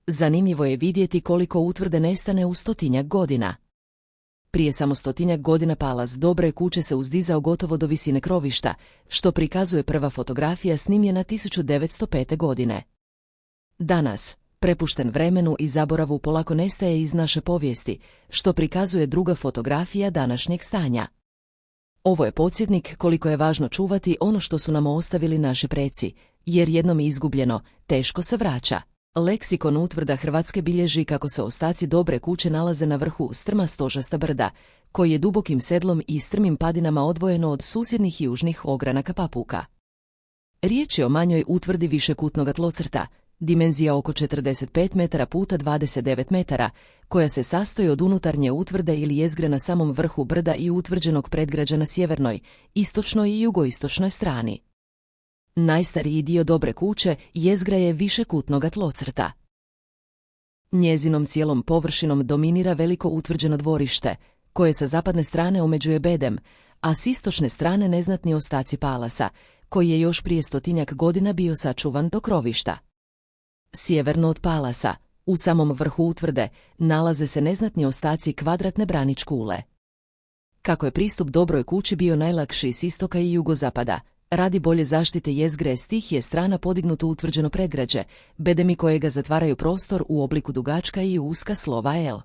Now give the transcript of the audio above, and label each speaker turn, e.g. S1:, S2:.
S1: Zanimljivo je vidjeti koliko utvrde nestane u 100-tinjak godina. Prije samo 100-tinjak godina palas Dobre kuće se uzdizao gotovo do visine krovišta, što prikazuje prva fotografija snimljena 1905. godine. Danas, prepušten vremenu i zaboravu, polako nestaje iz naše povijesti, što prikazuje druga fotografija današnjeg stanja. Ovo je podsjetnik koliko je važno čuvati ono što su nam ostavili naši preci, jer jednom izgubljeno, teško se vraća. Leksikon utvrda Hrvatske bilježi kako se ostaci Dobre kuće nalaze na vrhu strma Stožasta brda, koji je dubokim sedlom i strmim padinama odvojeno od susjednih južnih ogranaka Papuka. Riječ je o manjoj utvrdi višekutnog tlocrta, dimenzija oko 45 metara puta 29 metara, koja se sastoji od unutarnje utvrde ili jezgre na samom vrhu brda i utvrđenog predgrađa na sjevernoj, istočnoj i jugoistočnoj strani. Najstariji dio Dobre kuće jezgra je višekutnog tlocrta. Njezinom cijelom površinom dominira veliko utvrđeno dvorište, koje sa zapadne strane omeđuje bedem, a s istočne strane neznatni ostaci palasa, koji je još prije 100-tinjak godina bio sačuvan do krovišta. Sjeverno od palasa, u samom vrhu utvrde, nalaze se neznatni ostaci kvadratne braničkule. Kako je pristup Dobroj kući bio najlakši s istoka i jugozapada, radi bolje zaštite jezgre s tih je strana podignuto utvrđeno predgrađe, bedemi kojega zatvaraju prostor u obliku dugačka i uska slova L.